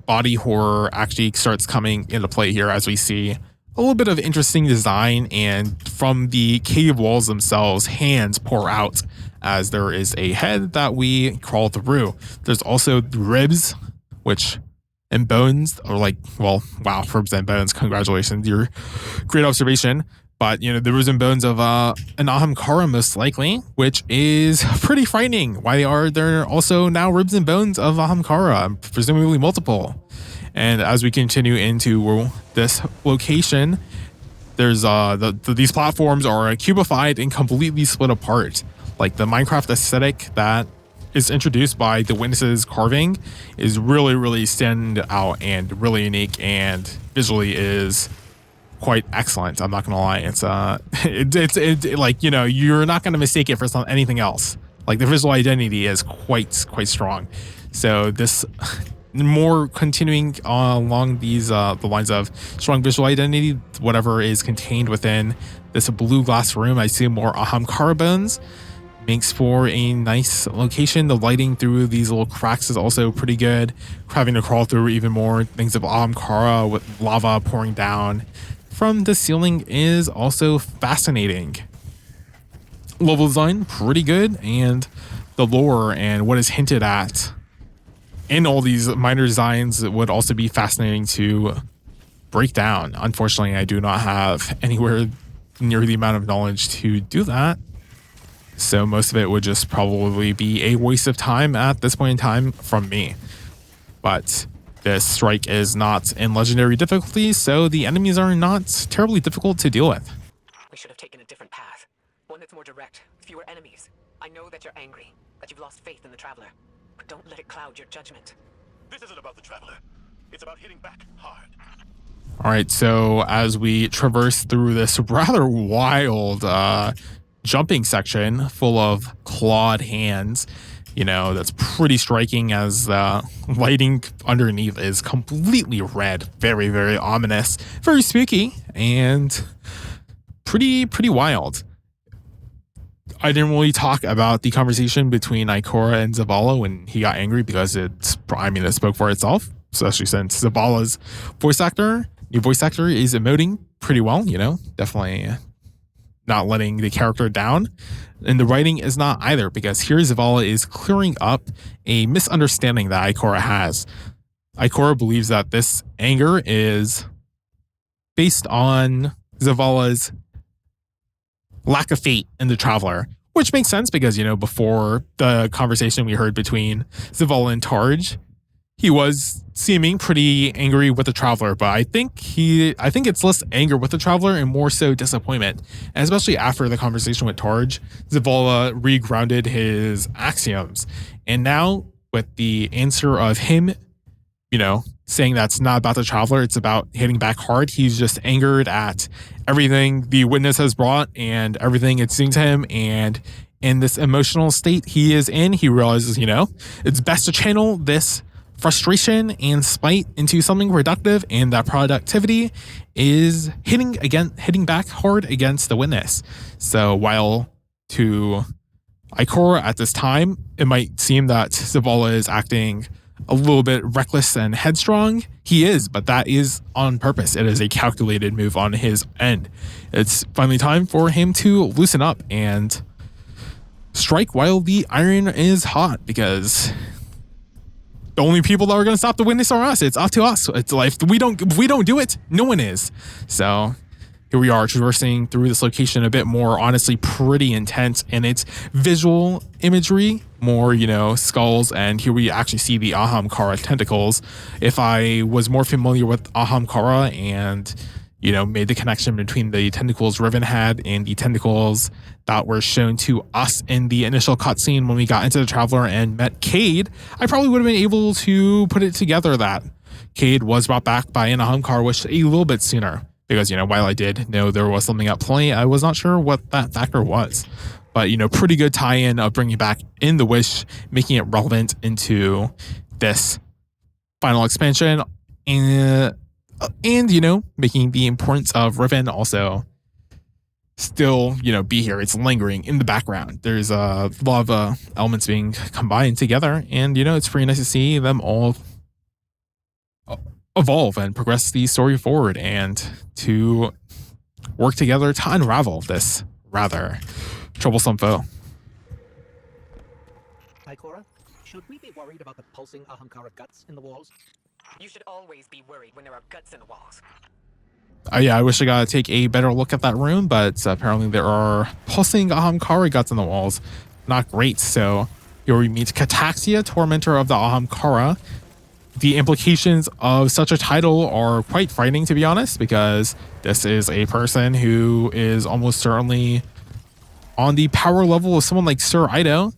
body horror actually starts coming into play here, as we see a little bit of interesting design, and from the cave walls themselves, hands pour out as there is a head that we crawl through. There's also ribs, and bones, or like, well, wow, ribs and bones, congratulations, your great observation. But, you know, the ribs and bones of an Ahamkara, most likely, which is pretty frightening. Why are there also now ribs and bones of Ahamkara, presumably multiple? And as we continue into this location, there's these platforms are cubified and completely split apart. Like the Minecraft aesthetic that is introduced by the witness's carving is really, really stand out and really unique, and visually is quite excellent. I'm not gonna lie. It's like, you know, you're not gonna mistake it for anything else. Like the visual identity is quite strong. So this more continuing along these the lines of strong visual identity, whatever is contained within this blue glass room. I see more Ahamkara bones. Makes for a nice location. The lighting through these little cracks is also pretty good. Having to crawl through even more things of Ahamkara with lava pouring down from the ceiling is also fascinating. Level design, pretty good, and the lore and what is hinted at in all these minor designs would also be fascinating to break down. Unfortunately, I do not have anywhere near the amount of knowledge to do that. So most of it would just probably be a waste of time at this point in time from me. But this strike is not in legendary difficulty, so the enemies are not terribly difficult to deal with. We should have taken a different path. One that's more direct, fewer enemies. I know that you're angry, that you've lost faith in the Traveler. But don't let it cloud your judgment. This isn't about the Traveler. It's about hitting back hard. All right, so as we traverse through this rather wild jumping section full of clawed hands, you know, that's pretty striking as the lighting underneath is completely red. Very, very ominous, very spooky, and pretty wild. I didn't really talk about the conversation between Ikora and Zavala when he got angry because it spoke for itself, especially since Zavala's new voice actor is emoting pretty well, you know, definitely not letting the character down. And the writing is not either, because here Zavala is clearing up a misunderstanding that Ikora has. Ikora believes that this anger is based on Zavala's lack of faith in the Traveler, which makes sense because, you know, before the conversation we heard between Zavala and Tarj, he was seeming pretty angry with the Traveler, but I think it's less anger with the Traveler and more so disappointment. And especially after the conversation with Tarj, Zavala regrounded his axioms. And now with the answer of him, you know, saying that's not about the Traveler, it's about hitting back hard, he's just angered at everything the witness has brought and everything it's doing to him. And in this emotional state he is in, he realizes, you know, it's best to channel this frustration and spite into something productive, and that productivity is hitting back hard against the witness. So while to Ikora at this time, it might seem that Zavala is acting a little bit reckless and headstrong, he is, but that is on purpose. It is a calculated move on his end. It's finally time for him to loosen up and strike while the iron is hot, because the only people that are going to stop the witness are us. It's up to us. It's like, if we don't do it, no one is. So here we are traversing through this location a bit more, honestly, pretty intense in its visual imagery, more, you know, skulls. And here we actually see the Ahamkara tentacles. If I was more familiar with Ahamkara and, you know, made the connection between the tentacles Riven had and the tentacles that were shown to us in the initial cutscene when we got into the Traveler and met Cade, I probably would have been able to put it together that Cade was brought back by an Ahamkara Wish a little bit sooner. Because, you know, while I did know there was something at play, I was not sure what that factor was. But, you know, pretty good tie-in of bringing back in the Wish, making it relevant into this final expansion, and you know, making the importance of Riven also still, you know, be here. It's lingering in the background. There's a lot of elements being combined together, and, you know, it's pretty nice to see them all evolve and progress the story forward and to work together to unravel this rather troublesome foe. Ikora, should we be worried about the pulsing Ahamkara guts in the walls? You should always be worried when there are guts in the walls. Yeah, I wish I got to take a better look at that room, but apparently there are pulsing Ahamkara guts in the walls. Not great. So here we meet Cataxia, Tormentor of the Ahamkara. The implications of such a title are quite frightening, to be honest, because this is a person who is almost certainly on the power level of someone like Sir Ido,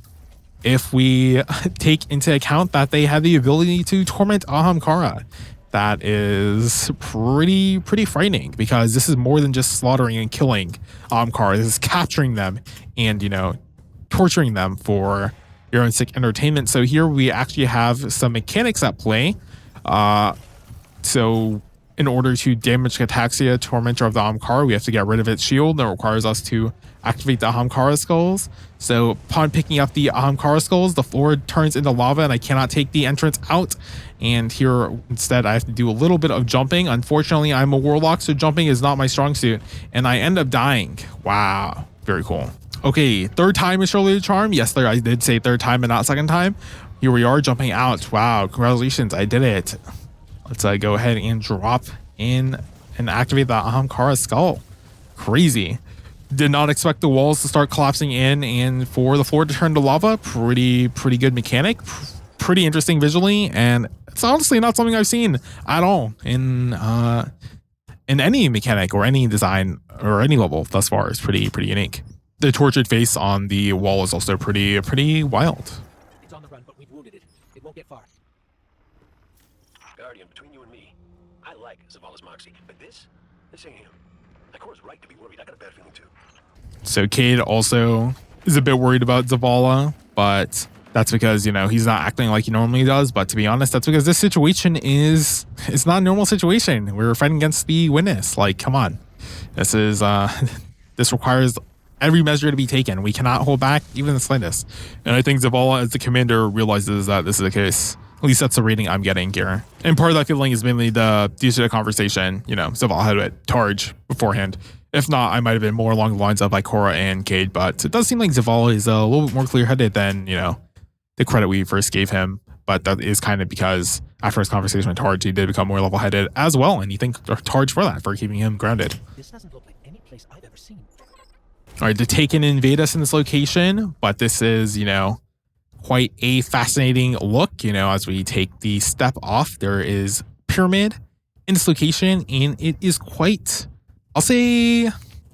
if we take into account that they have the ability to torment Ahamkara. That is pretty frightening, because this is more than just slaughtering and killing Ahamkara. This is capturing them and, you know, torturing them for your own sick entertainment. So here we actually have some mechanics at play. So in order to damage Cataxia, Tormentor of the Ahamkara, we have to get rid of its shield. That requires us to activate the Ahamkara skulls. So upon picking up the Ahamkara skulls, the floor turns into lava and I cannot take the entrance out. And here instead I have to do a little bit of jumping. Unfortunately, I'm a warlock, so jumping is not my strong suit. And I end up dying. Wow. Very cool. Okay, third time is surely the charm. Yes, there I did say third time and not second time. Here we are jumping out. Wow, congratulations, I did it. Let's go ahead and drop in and activate the Ahamkara skull. Crazy. Did not expect the walls to start collapsing in and for the floor to turn to lava. Pretty good mechanic. Pretty interesting visually, and it's honestly not something I've seen at all in any mechanic or any design or any level thus far. It's pretty unique. The tortured face on the wall is also pretty wild. It's on the run, but we've wounded it. It won't get far. Guardian, between you and me, I like Zavala's moxie, but this ain't him. Ikora's right to be worried. I got a bad feeling too. So Cade also is a bit worried about Zavala, but that's because, you know, he's not acting like he normally does. But to be honest, that's because this situation it's not a normal situation. We're fighting against the witness. Like, come on. This is this requires every measure to be taken. We cannot hold back even the slightest. And I think Zavala, as the commander, realizes that this is the case. At least that's the reading I'm getting here. And part of that feeling is mainly due to the conversation. You know, Zavala had it Targe beforehand. If not, I might have been more along the lines of Ikora and Cade, but it does seem like Zavala is a little bit more clear-headed than, you know, the credit we first gave him. But that is kind of because after his conversation with Targe, he did become more level-headed as well. And you thank Targe for that, for keeping him grounded. This doesn't look like any place I've ever seen. All right, the Taken invade us in this location, but this is, you know, quite a fascinating look. You know, as we take the step off, there is pyramid in this location, and it is quite, I'll say,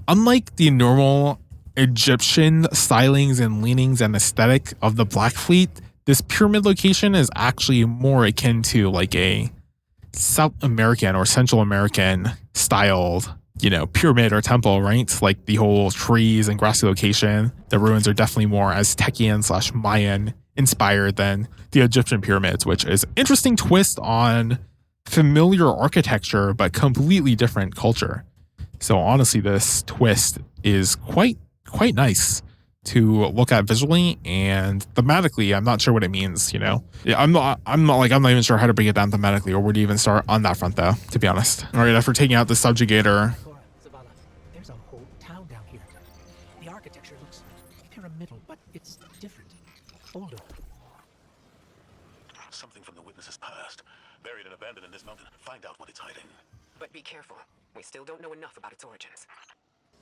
unlike the normal Egyptian stylings and leanings and aesthetic of the Black Fleet, this pyramid location is actually more akin to like a South American or Central American styled, you know, pyramid or temple, right? Like the whole trees and grassy location. The ruins are definitely more Aztecian / Mayan inspired than the Egyptian pyramids, which is an interesting twist on familiar architecture, but completely different culture. So honestly, this twist is quite nice to look at visually, and thematically, I'm not sure what it means, you know? Yeah, I'm not even sure how to break it down thematically or where to even start on that front though, to be honest. All right, after taking out the subjugator, Zavala, there's a whole town down here. The architecture looks pyramidal, but it's different. Older. Something from the witness's past, buried and abandoned in this mountain. Find out what it's hiding. But be careful. We still don't know enough about its origins.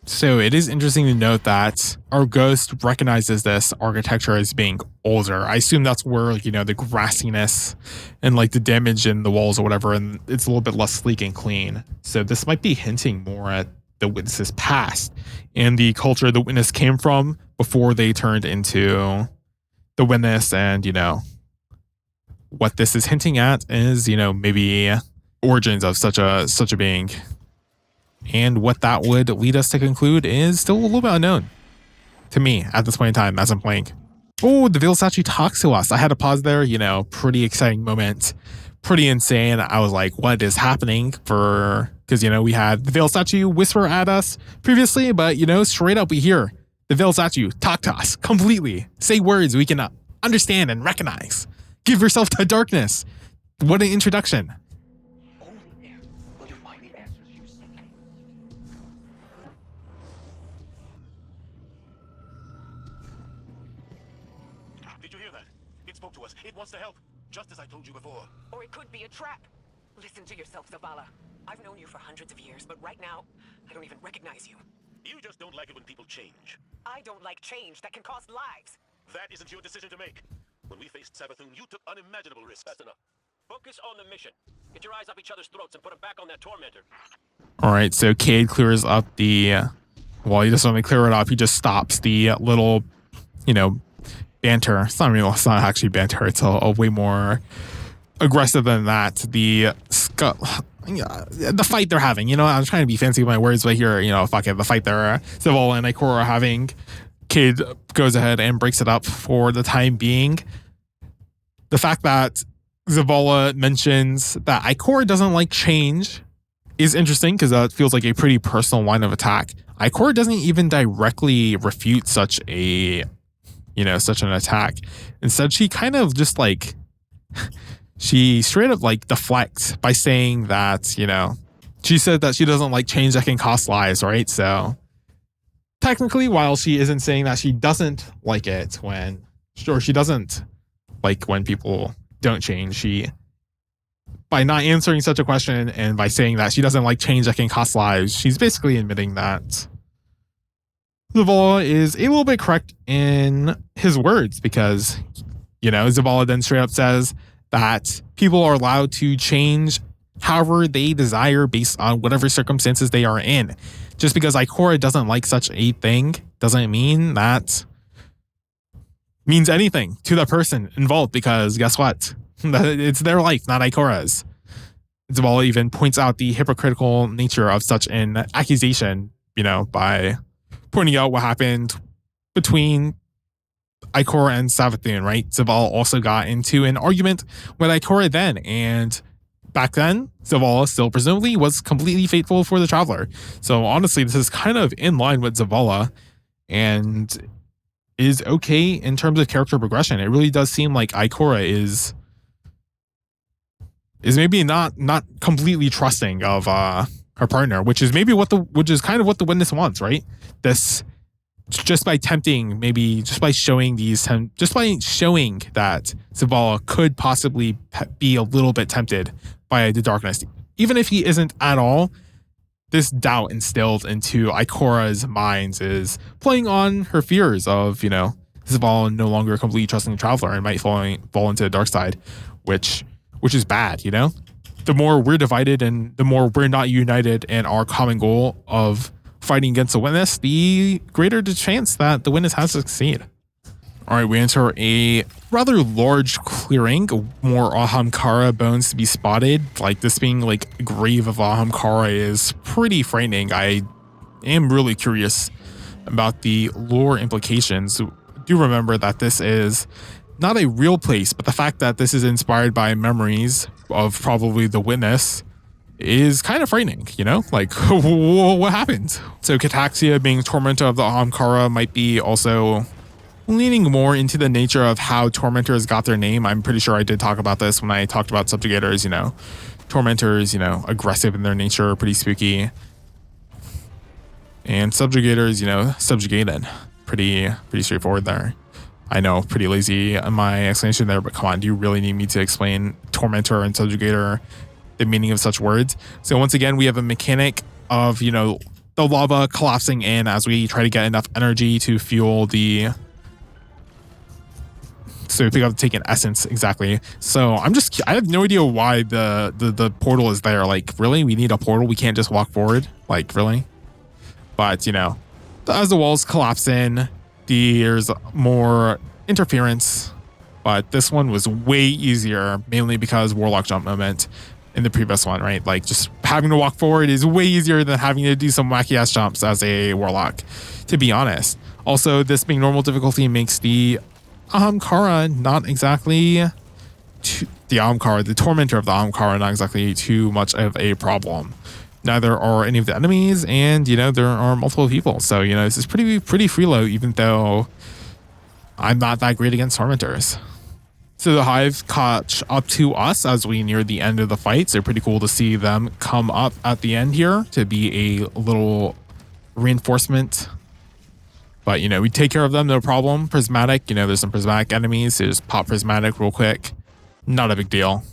so it is interesting to note that our ghost recognizes this architecture as being older. I assume that's where, you know, the grassiness and like the damage in the walls or whatever, and it's a little bit less sleek and clean. So this might be hinting more at the witness's past and the culture the witness came from before they turned into the witness. And, you know, what this is hinting at is, you know, maybe origins of such a being. And what that would lead us to conclude is still a little bit unknown to me at this point in time as I'm playing. Oh, the Veil statue talks to us. I had to pause there, you know, pretty exciting moment. Pretty insane. I was like, what is happening? Because, you know, we had the Veil statue whisper at us previously, but, you know, straight up we hear the Veil statue talk to us completely. Say words we can understand and recognize. Give yourself to darkness. What an introduction. It wants to help, just as I told you before. Or it could be a trap. Listen to yourself, Zavala. I've known you for hundreds of years, but right now, I don't even recognize you. You just don't like it when people change. I don't like change that can cost lives. That isn't your decision to make. When we faced Savathun, you took unimaginable risks. That's enough. Focus on the mission. Get your eyes up each other's throats and put them back on that tormentor. All right, so Cade clears up the... Well, he doesn't only clear it up, he just stops the little, you know, banter. It's not actually banter. It's a way more aggressive than that. The fight they're having, you know, I'm trying to be fancy with my words, but here, you know, fuck it. The fight Zavala and Ikora are having Cade goes ahead and breaks it up for the time being. The fact that Zavala mentions that Ikora doesn't like change is interesting because that feels like a pretty personal line of attack. Ikora doesn't even directly refute such an attack. Instead, she kind of just like, she straight up like deflects by saying that, she said that she doesn't like change that can cost lives, right? So technically, while she isn't saying that she doesn't like it she doesn't like when people don't change, she, by not answering such a question and by saying that she doesn't like change that can cost lives, she's basically admitting that Zavala is a little bit correct in his words because, Zavala then straight up says that people are allowed to change however they desire based on whatever circumstances they are in. Just because Ikora doesn't like such a thing doesn't mean that means anything to the person involved because guess what? It's their life, not Ikora's. Zavala even points out the hypocritical nature of such an accusation, by pointing out what happened between Ikora and Savathun, right? Zavala also got into an argument with Ikora then, and back then, Zavala still presumably was completely faithful for the Traveler. So honestly, this is kind of in line with Zavala and is okay in terms of character progression. It really does seem like Ikora is maybe not completely trusting of her partner, which is kind of what the witness wants, right? This just by showing that Zavala could possibly be a little bit tempted by the darkness, even if he isn't at all. This doubt instilled into Ikora's minds is playing on her fears of, Zavala no longer completely trusting the Traveler and might fall into the dark side, which is bad, The more we're divided and the more we're not united in our common goal of fighting against the witness, the greater the chance that the witness has to succeed. All right, we enter a rather large clearing, more Ahamkara bones to be spotted. Like this being like a grave of Ahamkara is pretty frightening. I am really curious about the lore implications. Do remember that this is not a real place, but the fact that this is inspired by memories of probably the witness is kind of frightening, Like, what happened? So Cataxia being Tormentor of the Ahamkara might be also leaning more into the nature of how Tormentors got their name. I'm pretty sure I did talk about this when I talked about Subjugators, Tormentors, aggressive in their nature, pretty spooky. And Subjugators, subjugated. Pretty straightforward there. I know, pretty lazy in my explanation there, but come on, do you really need me to explain Tormentor and Subjugator, the meaning of such words? So once again, we have a mechanic of, the lava collapsing in as we try to get enough energy to fuel the... So we pick up take an essence, exactly. So I have no idea why the portal is there. Like, really? We need a portal? We can't just walk forward? Like, really? But, as the walls collapse in, there's more interference. But this one was way easier, mainly because Warlock jump moment in the previous one, right? Like, just having to walk forward is way easier than having to do some wacky ass jumps as a Warlock, to be honest. Also, this being normal difficulty makes the Ahamkara not exactly the Tormentor of the Ahamkara not exactly too much of a problem. Neither are any of the enemies, and there are multiple people. So this is pretty freeload, even though I'm not that great against Tormentors. So the Hive catch up to us as we near the end of the fight. So pretty cool to see them come up at the end here to be a little reinforcement. But, we take care of them, no problem. Prismatic, there's some prismatic enemies. So just pop prismatic real quick. Not a big deal.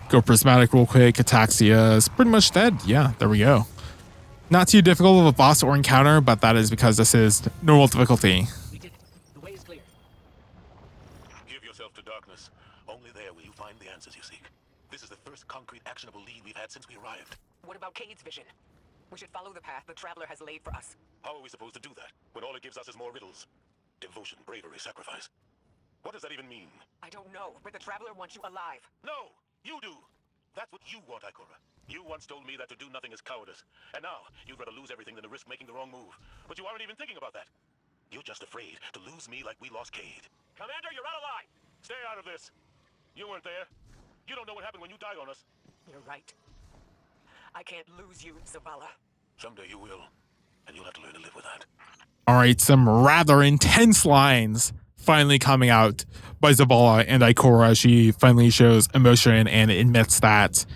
Go prismatic real quick. Ataxia is pretty much dead. Yeah, there we go. Not too difficult of a boss or encounter, but that is because this is normal difficulty. We did it. The way is clear. Give yourself to darkness. Only there will you find the answers you seek. This is the first concrete, actionable lead we've had since we arrived. What about Cade's vision? We should follow the path the Traveler has laid for us. How are we supposed to do that when all it gives us is more riddles? Devotion, bravery, sacrifice. What does that even mean? I don't know, but the Traveler wants you alive. No, you do. That's what you want, Ikora. You once told me that to do nothing is cowardice. And now, you'd rather lose everything than to risk making the wrong move. But you aren't even thinking about that. You're just afraid to lose me like we lost Cade. Commander, you're out of line. Stay out of this. You weren't there. You don't know what happened when you died on us. You're right. I can't lose you, Zavala. Someday you will, and you'll have to learn to live with that. All right, some rather intense lines finally coming out by Zavala and Ikora. She finally shows emotion and admits that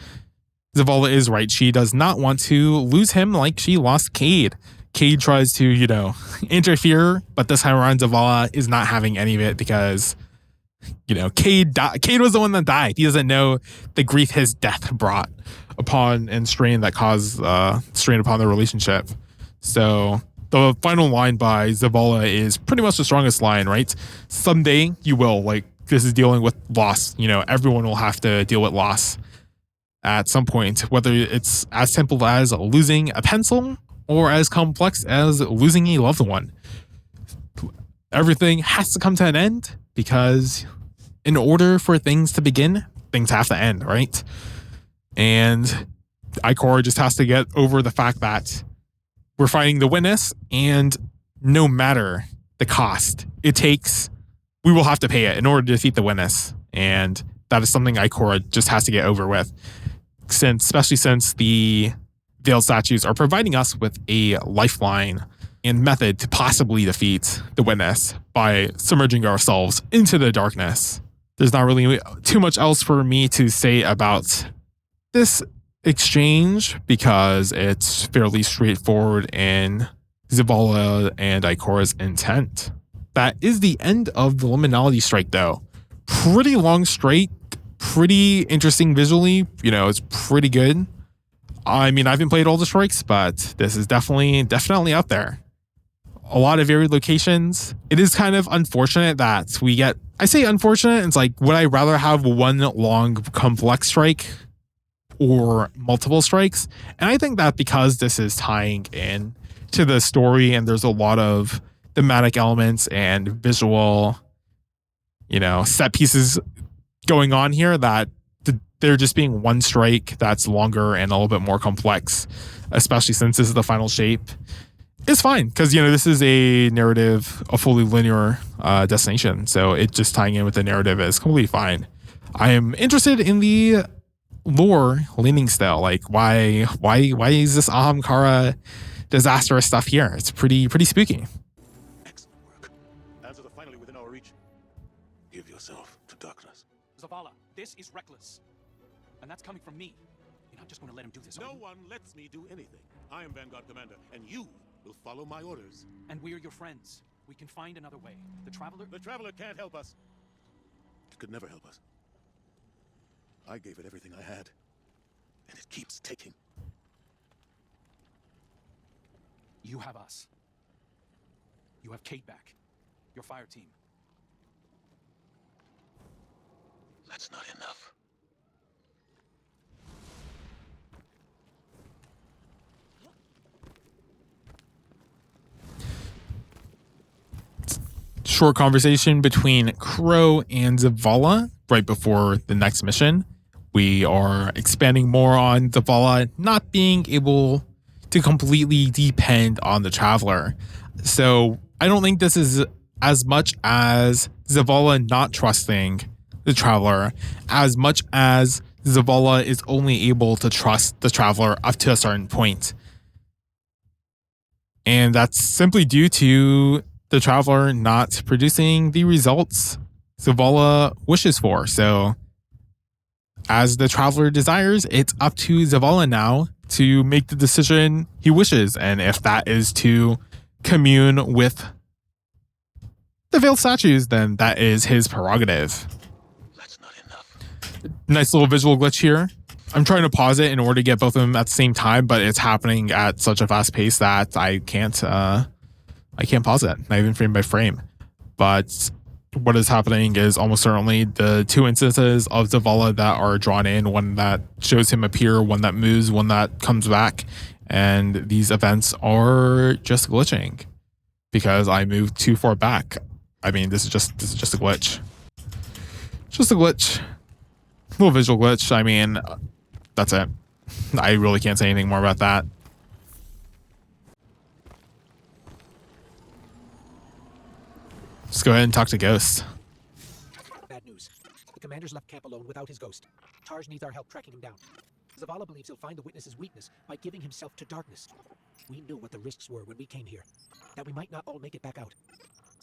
Zavala is right. She does not want to lose him like she lost Cade. Cade tries to, interfere, but this time around Zavala is not having any of it because, Cade was the one that died. He doesn't know the grief his death brought upon and strain that caused strain upon their relationship. So the final line by Zavala is pretty much the strongest line, right? Someday you will. Like, this is dealing with loss. Everyone will have to deal with loss at some point, whether it's as simple as losing a pencil or as complex as losing a loved one. Everything has to come to an end because in order for things to begin, things have to end, right? And Ikora just has to get over the fact that we're fighting the witness, and no matter the cost it takes, we will have to pay it in order to defeat the witness. And that is something Ikora just has to get over with, especially since the veiled statues are providing us with a lifeline and method to possibly defeat the witness by submerging ourselves into the darkness. There's not really too much else for me to say about this exchange because it's fairly straightforward in Zavala and Ikora's intent. That is the end of the Liminality Strike, though. Pretty long strike, pretty interesting visually. It's pretty good. I mean, I haven't played all the strikes, but this is definitely out there. A lot of varied locations. It is kind of unfortunate that we get, I say unfortunate, it's like, would I rather have one long complex strike or multiple strikes? And I think that because this is tying in to the story and there's a lot of thematic elements and visual, set pieces going on here, that there just being one strike that's longer and a little bit more complex, especially since this is the final shape, is fine. Because, this is a narrative, a fully linear destination. So it just tying in with the narrative is completely fine. I am interested in the lore leaning style. Like, why is this Ahamkara disastrous stuff here? It's pretty spooky. Excellent work. Answers are finally within our reach. Give yourself to darkness. Zavala, this is reckless. And that's coming from me. You're not just going to let him do this, No one lets me do anything. I am Vanguard Commander, and you will follow my orders. And we're your friends. We can find another way. The Traveler can't help us. It could never help us. I gave it everything I had, and it keeps taking. You have us. You have Kate back. Your fire team. That's not enough. Short conversation between Crow and Zavala right before the next mission. We are expanding more on Zavala not being able to completely depend on the Traveler. So I don't think this is as much as Zavala not trusting the Traveler, as much as Zavala is only able to trust the Traveler up to a certain point. And that's simply due to the Traveler not producing the results Zavala wishes for. So as the Traveler desires, it's up to Zavala now to make the decision he wishes. And if that is to commune with the veiled statues, then that is his prerogative. That's not enough. Nice little visual glitch here. I'm trying to pause it in order to get both of them at the same time, but it's happening at such a fast pace that I can't pause it, not even frame by frame. But what is happening is almost certainly the two instances of Zavala that are drawn in, one that shows him appear, one that moves, one that comes back, and these events are just glitching because I moved too far back. I mean, this is just a glitch. Just a glitch. A little visual glitch. I mean, that's it. I really can't say anything more about that. Let's go ahead and talk to Ghost. Bad news. The commander's left camp alone without his ghost. Tarj needs our help tracking him down. Zavala believes he'll find the witness's weakness by giving himself to darkness. We knew what the risks were when we came here, that we might not all make it back out.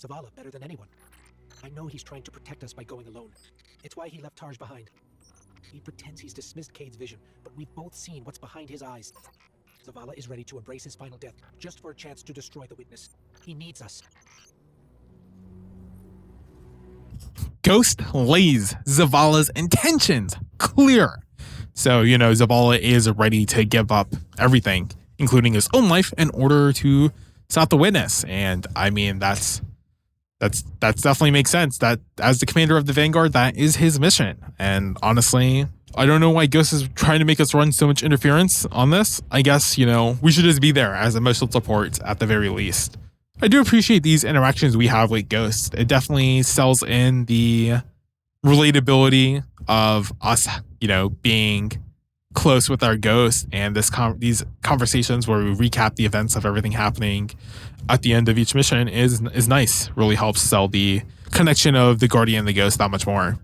Zavala better than anyone. I know he's trying to protect us by going alone. It's why he left Tarj behind. He pretends he's dismissed Cade's vision, but we've both seen what's behind his eyes. Zavala is ready to embrace his final death, just for a chance to destroy the witness. He needs us. Ghost lays Zavala's intentions clear. So, you know, Zavala is ready to give up everything, including his own life, in order to stop the witness. And I mean, that's definitely makes sense. That as the commander of the Vanguard, that is his mission. And honestly, I don't know why Ghost is trying to make us run so much interference on this. I guess, you know, we should just be there as emotional support at the very least. I do appreciate these interactions we have with Ghost. It definitely sells in the relatability of us, you know, being close with our Ghost, and these conversations where we recap the events of everything happening at the end of each mission is nice. Really helps sell the connection of the Guardian and the Ghost that much more.